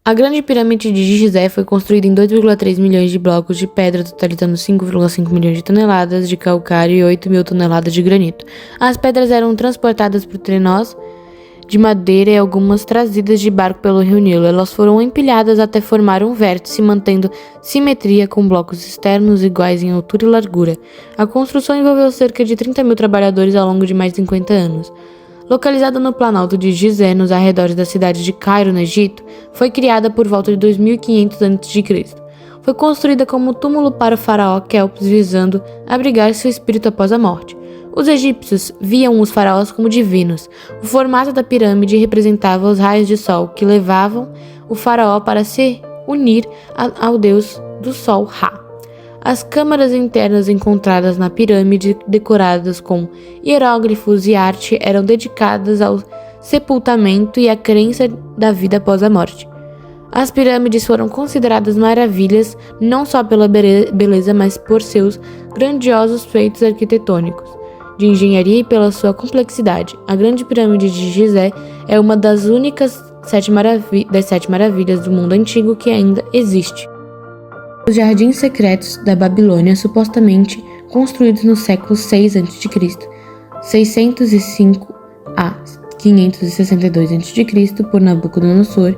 A Grande Pirâmide de Gizé foi construída em 2,3 milhões de blocos de pedra, totalizando 5,5 milhões de toneladas de calcário e 8 mil toneladas de granito. As pedras eram transportadas por trenós de madeira e algumas trazidas de barco pelo rio Nilo. Elas foram empilhadas até formar um vértice, mantendo simetria com blocos externos iguais em altura e largura. A construção envolveu cerca de 30 mil trabalhadores ao longo de mais de 50 anos. Localizada no Planalto de Gizé, nos arredores da cidade de Cairo, no Egito, foi criada por volta de 2500 a.C. Foi construída como túmulo para o faraó Kelps, visando abrigar seu espírito após a morte. Os egípcios viam os faraós como divinos. O formato da pirâmide representava os raios de sol que levavam o faraó para se unir ao deus do sol Ra. As câmaras internas encontradas na pirâmide, decoradas com hieróglifos e arte, eram dedicadas ao sepultamento e à crença da vida após a morte. As pirâmides foram consideradas maravilhas não só pela beleza, mas por seus grandiosos feitos arquitetônicos, de engenharia e pela sua complexidade. A Grande Pirâmide de Gizé é uma das únicas sete maravilhas do mundo antigo que ainda existe. Os jardins secretos da Babilônia, supostamente construídos no século 6 a.C., 605 a 562 a.C., por Nabucodonosor,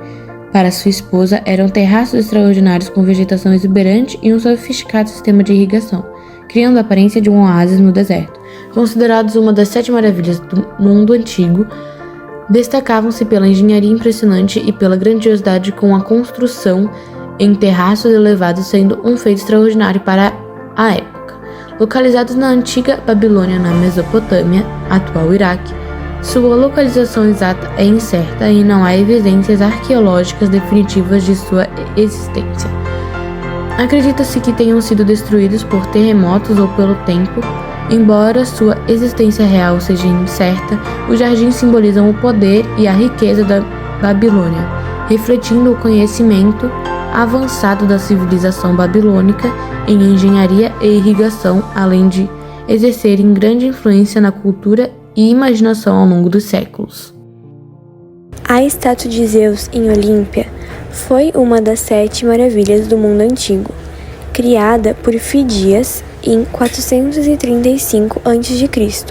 para sua esposa, eram terraços extraordinários com vegetação exuberante e um sofisticado sistema de irrigação, criando a aparência de um oásis no deserto. Considerados uma das 7 maravilhas do mundo antigo, destacavam-se pela engenharia impressionante e pela grandiosidade com a construção em terraços elevados, sendo um feito extraordinário para a época. Localizados na antiga Babilônia, na Mesopotâmia, atual Iraque, sua localização exata é incerta e não há evidências arqueológicas definitivas de sua existência. Acredita-se que tenham sido destruídos por terremotos ou pelo tempo. Embora sua existência real seja incerta, os jardins simbolizam o poder e a riqueza da Babilônia, refletindo o conhecimento avançado da civilização babilônica em engenharia e irrigação, além de exercerem grande influência na cultura e imaginação ao longo dos séculos. A estátua de Zeus em Olímpia foi uma das 7 maravilhas do mundo antigo, criada por Fídias em 435 a.C.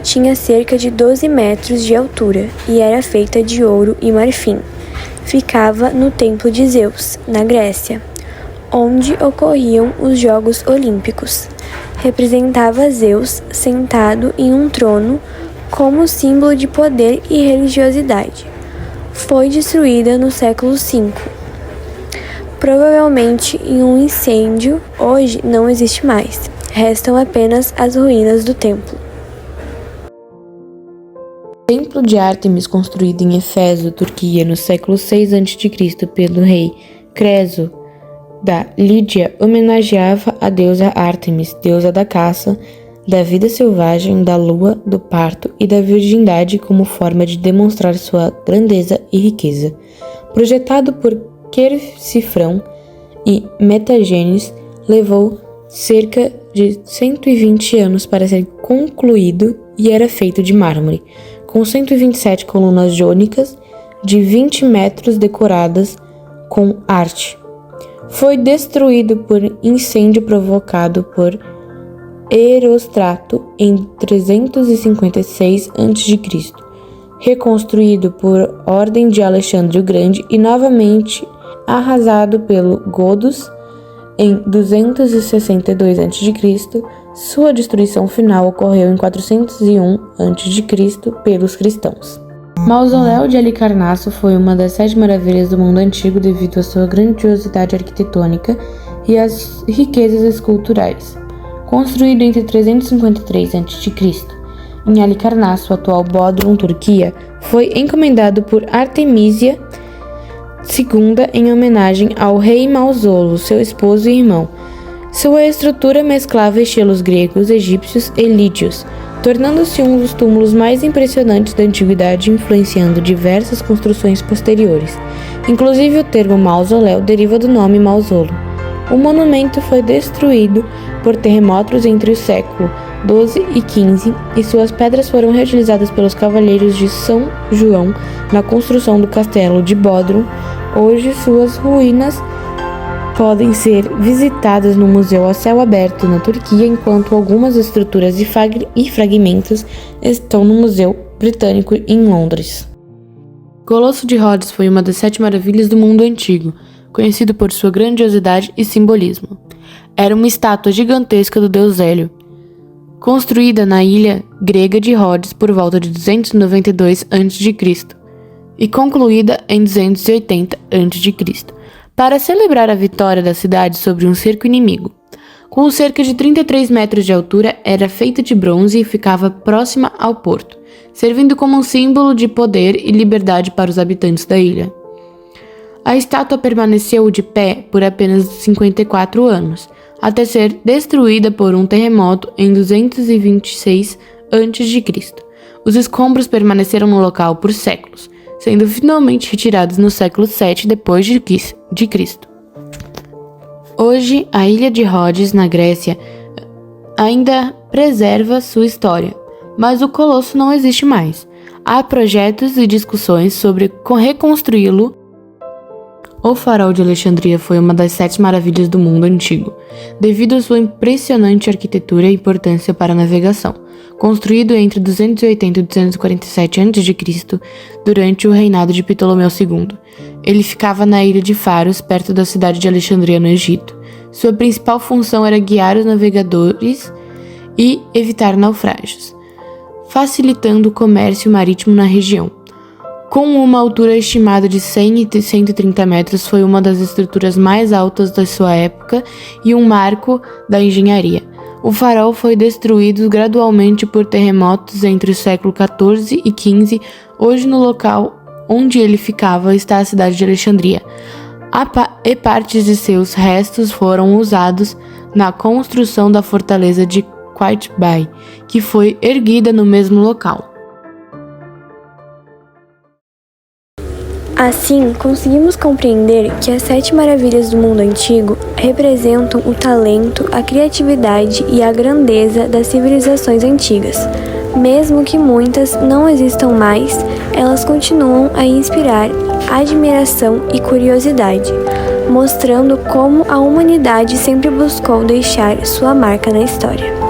Tinha cerca de 12 metros de altura e era feita de ouro e marfim. Ficava no Templo de Zeus, na Grécia, onde ocorriam os Jogos Olímpicos. Representava Zeus sentado em um trono como símbolo de poder e religiosidade. Foi destruída no século V, provavelmente em um incêndio. Hoje não existe mais. Restam apenas as ruínas do templo. O Templo de Ártemis, construído em Éfeso, Turquia, no século 6 a.C. pelo rei Creso da Lídia, homenageava a deusa Ártemis, deusa da caça, da vida selvagem, da lua, do parto e da virgindade, como forma de demonstrar sua grandeza e riqueza. Projetado por Quercifrão e Metagênes, levou cerca de 120 anos para ser concluído e era feito de mármore, com 127 colunas jônicas de 20 metros decoradas com arte. Foi destruído por incêndio provocado por Erostrato em 356 a.C., reconstruído por ordem de Alexandre o Grande e novamente arrasado pelo Godos em 262 a.C. Sua destruição final ocorreu em 401 a.C. pelos cristãos. Mausoléu de Halicarnasso foi uma das 7 maravilhas do mundo antigo devido à sua grandiosidade arquitetônica e às riquezas esculturais. Construído entre 353 a.C. em Halicarnasso, atual Bodrum, Turquia, foi encomendado por Artemísia II em homenagem ao rei Mausolo, seu esposo e irmão. Sua estrutura mesclava estilos gregos, egípcios e lídios, tornando-se um dos túmulos mais impressionantes da antiguidade, influenciando diversas construções posteriores. Inclusive, o termo mausoléu deriva do nome Mausolo. O monumento foi destruído por terremotos entre o século XII e XV e suas pedras foram reutilizadas pelos cavaleiros de São João na construção do castelo de Bodrum, Hoje, suas ruínas podem ser visitadas no Museu a Céu Aberto na Turquia, enquanto algumas estruturas e fragmentos estão no Museu Britânico em Londres. Colosso de Rhodes foi uma das 7 maravilhas do mundo antigo, conhecido por sua grandiosidade e simbolismo. Era uma estátua gigantesca do deus Hélio, construída na ilha grega de Rhodes por volta de 292 a.C. e concluída em 280 a.C., para celebrar a vitória da cidade sobre um cerco inimigo. Com cerca de 33 metros de altura, era feita de bronze e ficava próxima ao porto, servindo como um símbolo de poder e liberdade para os habitantes da ilha. A estátua permaneceu de pé por apenas 54 anos, até ser destruída por um terremoto em 226 a.C. Os escombros permaneceram no local por séculos, sendo finalmente retirados no século 7 depois de Cristo. Hoje, a ilha de Rhodes, na Grécia, ainda preserva sua história, mas o colosso não existe mais. Há projetos e discussões sobre reconstruí-lo. O Farol de Alexandria foi uma das 7 maravilhas do mundo antigo, devido à sua impressionante arquitetura e importância para a navegação. Construído entre 280 e 247 a.C., durante o reinado de Ptolomeu II. Ele ficava na ilha de Faros, perto da cidade de Alexandria, no Egito. Sua principal função era guiar os navegadores e evitar naufrágios, facilitando o comércio marítimo na região. Com uma altura estimada de 100 e 130 metros, foi uma das estruturas mais altas da sua época e um marco da engenharia. O farol foi destruído gradualmente por terremotos entre o século XIV e XV. Hoje, no local onde ele ficava, está a cidade de Alexandria. E partes de seus restos foram usados na construção da fortaleza de Qaitbay, que foi erguida no mesmo local. Assim, conseguimos compreender que as 7 maravilhas do mundo antigo representam o talento, a criatividade e a grandeza das civilizações antigas. Mesmo que muitas não existam mais, elas continuam a inspirar admiração e curiosidade, mostrando como a humanidade sempre buscou deixar sua marca na história.